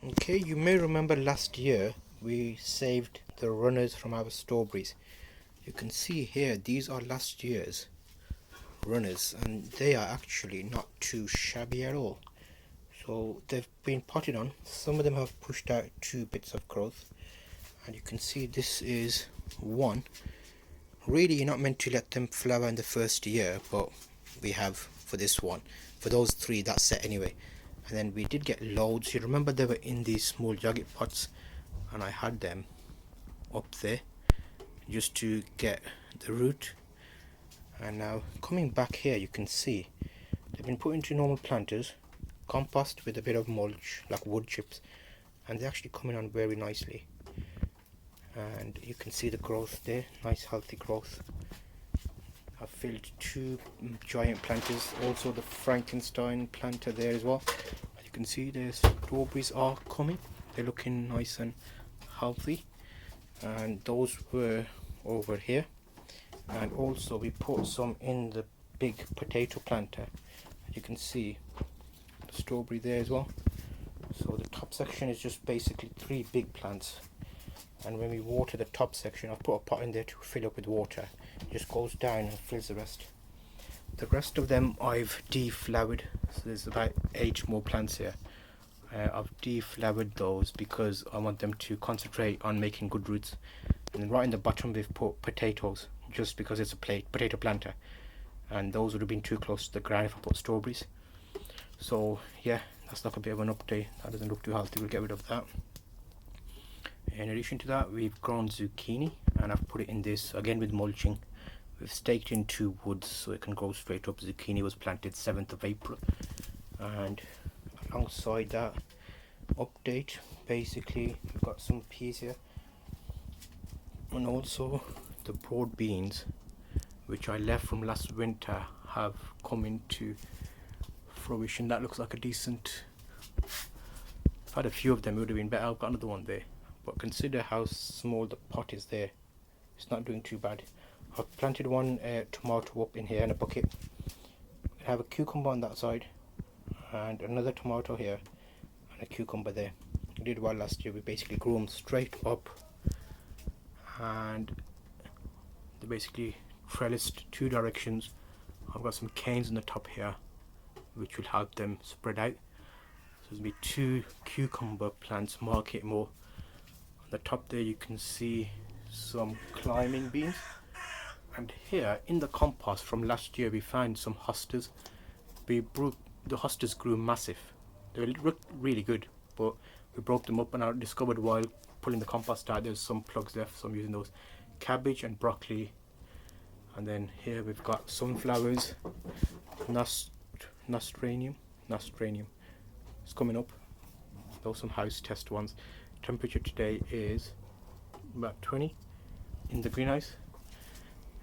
Okay, you may remember last year we saved the runners from our strawberries. You can see here these are last year's runners and they are actually not too shabby at all. So they've been potted on. Some of them have pushed out 2 bits of growth, and you can see this is one. Really, you're not meant to let them flower in the first year, but we have for this one. For those 3, that's it anyway. And then we did get loads. You remember they were in these small jagged pots, and I had them up there just to get the root. And now coming back here, you can see they've been put into normal planters, compost with a bit of mulch like wood chips, and they're actually coming on very nicely. And you can see the growth there, nice healthy growth. I've filled 2 giant planters, also the Frankenstein planter there as well. As you can see, the strawberries are coming. They're looking nice and healthy. And those were over here. And also we put some in the big potato planter. As you can see, the strawberry there as well. So the top section is just basically 3 big plants. And when we water the top section, I've put a pot in there to fill up with water. It just goes down and fills the rest. The rest of them I've deflowered, so there's about 8 more plants here. I've deflowered those because I want them to concentrate on making good roots. And then right in the bottom we've put potatoes, just because it's a potato planter, and those would have been too close to the ground if I put strawberries. So yeah, that's like a bit of an update. That doesn't look too healthy, we'll get rid of that. In addition to that, we've grown zucchini, and I've put it in this again with mulching. We've staked in 2 woods so it can grow straight up. Zucchini was planted 7th of April, and alongside that update, basically we've got some peas here, and also the broad beans, which I left from last winter, have come into fruition. That looks like a decent. I've had a few of them, it would have been better. I've got another one there. But consider how small the pot is there. It's not doing too bad. I've planted one tomato up in here in a bucket. I have a cucumber on that side, and another tomato here, and a cucumber there. We did well last year. We basically grew them straight up, and they basically trellised 2 directions. I've got some canes in the top here, which will help them spread out. So there'll be 2 cucumber plants, market more. On the top there you can see some climbing beans, and here in the compost from last year we found some hostas. The hostas grew massive. They looked really good, but we broke them up, and I discovered while pulling the compost out there's some plugs left, so I'm using those. Cabbage and broccoli, and then here we've got sunflowers, nostranium. It's coming up. Those some house test ones. Temperature today is about 20 in the greenhouse.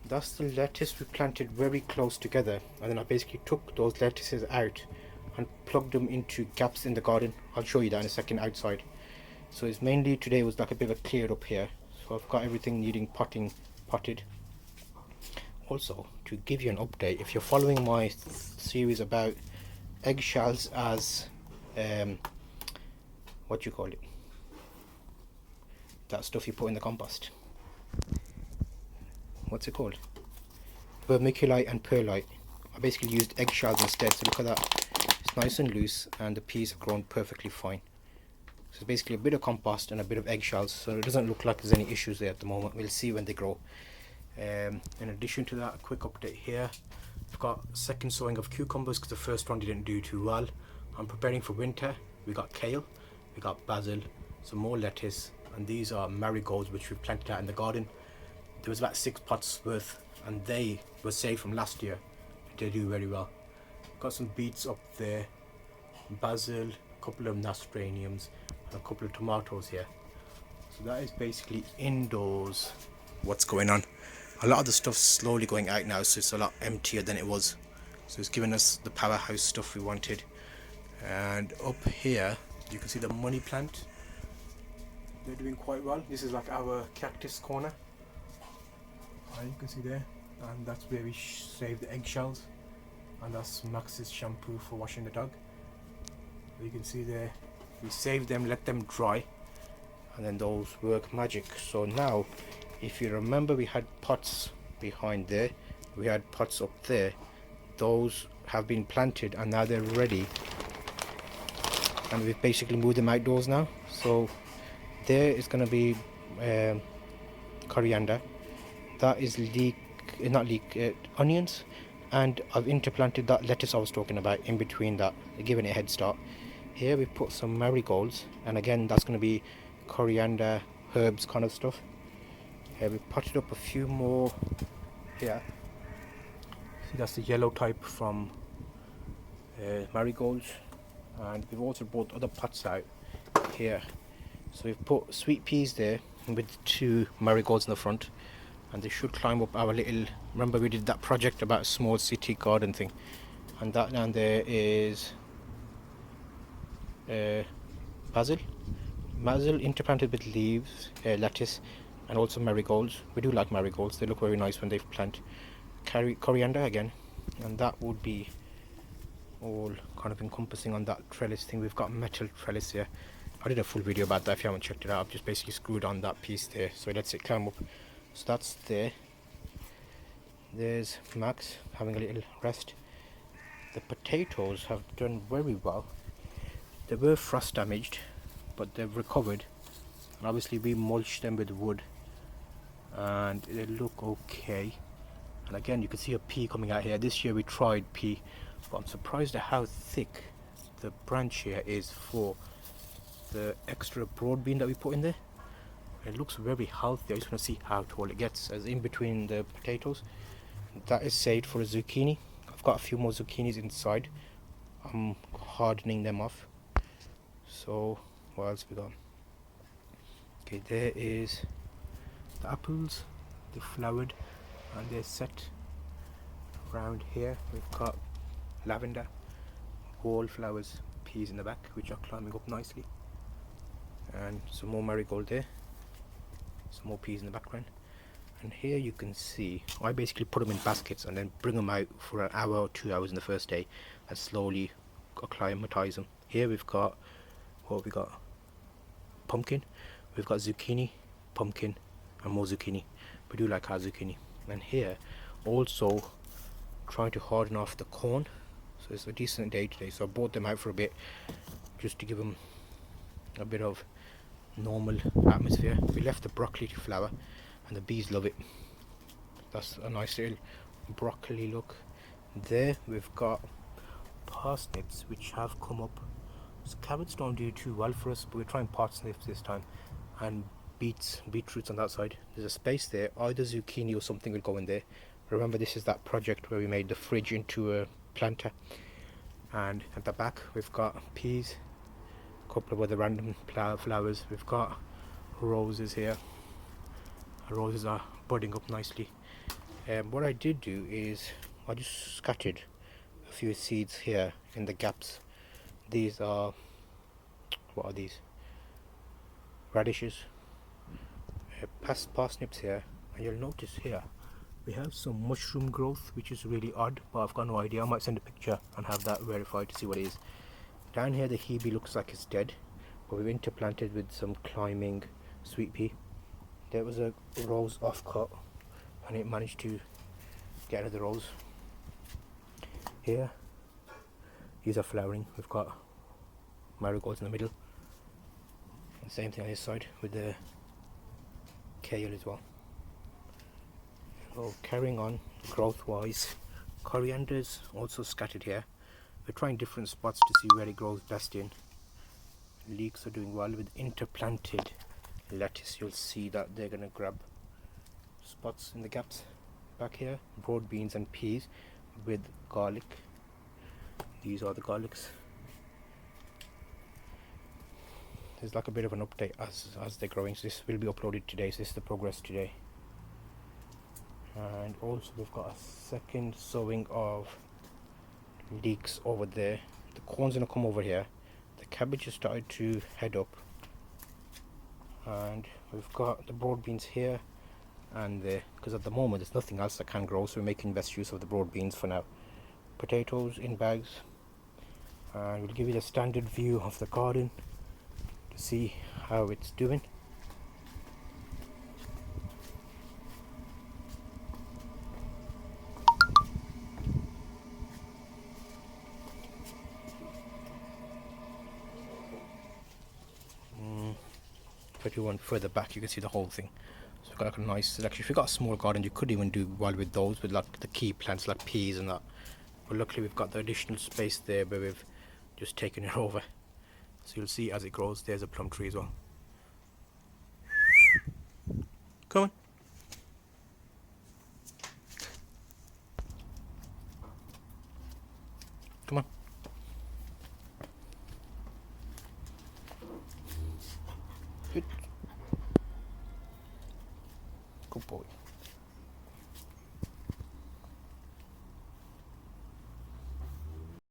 That's the lettuce we planted very close together, and then I basically took those lettuces out and plugged them into gaps in the garden. I'll show you that in a second outside. So it's mainly today was like a bit of a clear up here, so I've got everything needing potted. Also, to give you an update, if you're following my series about eggshells as what do you call it, that stuff you put in the compost, what's it called, vermiculite and perlite, I basically used eggshells instead. So look at that, it's nice and loose, and the peas have grown perfectly fine. So it's basically a bit of compost and a bit of eggshells, so it doesn't look like there's any issues there at the moment. We'll see when they grow. In addition to that, a quick update here. I've got second sowing of cucumbers because the first one didn't do too well. I'm preparing for winter. We got kale, we got basil, some more lettuce, and these are marigolds which we planted out in the garden. There was about 6 pots worth, and they were saved from last year. They do very well. Got some beets up there, basil, a couple of nasturtiums, and a couple of tomatoes here. So that is basically indoors what's going on. A lot of the stuff's slowly going out now, so it's a lot emptier than it was. So it's giving us the powerhouse stuff we wanted. And up here you can see the money plant. They're doing quite well. This is like our cactus corner. You can see there, and that's where we save the eggshells, and that's Max's shampoo for washing the dog. You can see there We save them, let them dry, and then those work magic. So now, if you remember, we had pots behind there, we had pots up there. Those have been planted and now they're ready, and we've basically moved them outdoors now. So there is going to be coriander, that is onions, and I've interplanted that lettuce I was talking about in between that, giving it a head start. Here we put some marigolds, and again that's going to be coriander, herbs kind of stuff. Here we potted up a few more here. See, that's the yellow type from marigolds, and we've also brought other pots out here. So we've put sweet peas there with 2 marigolds in the front, and they should climb up our little, remember we did that project about a small city garden thing, and that down there is basil interplanted with leaves, lettuce, and also marigolds. We do like marigolds, they look very nice when they've planted. Coriander again, and that would be all kind of encompassing on that trellis thing. We've got metal trellis here. I did a full video about that if you haven't checked it out. I've just basically screwed on that piece there, so it lets it climb up. So that's there. There's Max having a little rest. The potatoes have done very well. They were frost damaged, but they've recovered, and obviously we mulched them with wood and they look okay. And again, you can see a pea coming out here. This year we tried pea, but I'm surprised at how thick the branch here is for the extra broad bean that we put in there. It looks very healthy. I just want to see how tall it gets, as in between the potatoes. That is saved for a zucchini. I've got a few more zucchinis inside. I'm hardening them off. So what else we got? Okay, there is the apples. They flowered and they're set around here. We've got lavender, wallflowers, peas in the back, which are climbing up nicely, and some more marigold there, some more peas in the background. And here you can see I basically put them in baskets and then bring them out for an hour or 2 hours in the first day and slowly acclimatize them. Here we've got, what have we got? Pumpkin, we've got zucchini, pumpkin, and more zucchini. We do like our zucchini. And here also trying to harden off the corn, so it's a decent day today. So I brought them out for a bit just to give them a bit of normal atmosphere. We left the broccoli to flower and the bees love it. That's a nice little broccoli look. There we've got parsnips which have come up. So carrots don't do too well for us, but we're trying parsnips this time, and beetroots on that side. There's a space there, either zucchini or something will go in there. Remember, this is that project where we made the fridge into a planter. And at the back we've got peas, a couple of other random flowers. We've got roses here. The roses are budding up nicely. What I did do is I just scattered a few seeds here in the gaps. These are, what are these? Radishes. Parsnips here, and you'll notice here we have some mushroom growth, which is really odd, but I've got no idea. I might send a picture and have that verified to see what it is. Down here the hebe looks like it's dead, but we've interplanted with some climbing sweet pea. There was a rose off cut and it managed to get another rose. Here these are flowering. We've got marigolds in the middle, and same thing on this side with the kale as well. So carrying on growth wise, coriander's also scattered here. We're trying different spots to see where it grows best in. Leeks are doing well with interplanted lettuce. You'll see that they're going to grab spots in the gaps. Back here, broad beans and peas with garlic. These are the garlics. There's like a bit of an update as they're growing. So this will be uploaded today. So this is the progress today. And also we've got a second sowing of leeks over there. The corn's gonna come over here. The cabbage has started to head up, and we've got the broad beans here and there, because at the moment there's nothing else that can grow, so we're making best use of the broad beans for now. Potatoes in bags, and we'll give you the standard view of the garden. to see how it's doing. If you went further back, you can see the whole thing. So we've got like a nice selection. If you've got a small garden, you could even do well with those, with like the key plants like peas and that. But luckily we've got the additional space there where we've just taken it over. So you'll see as it grows, there's a plum tree as well. Come on.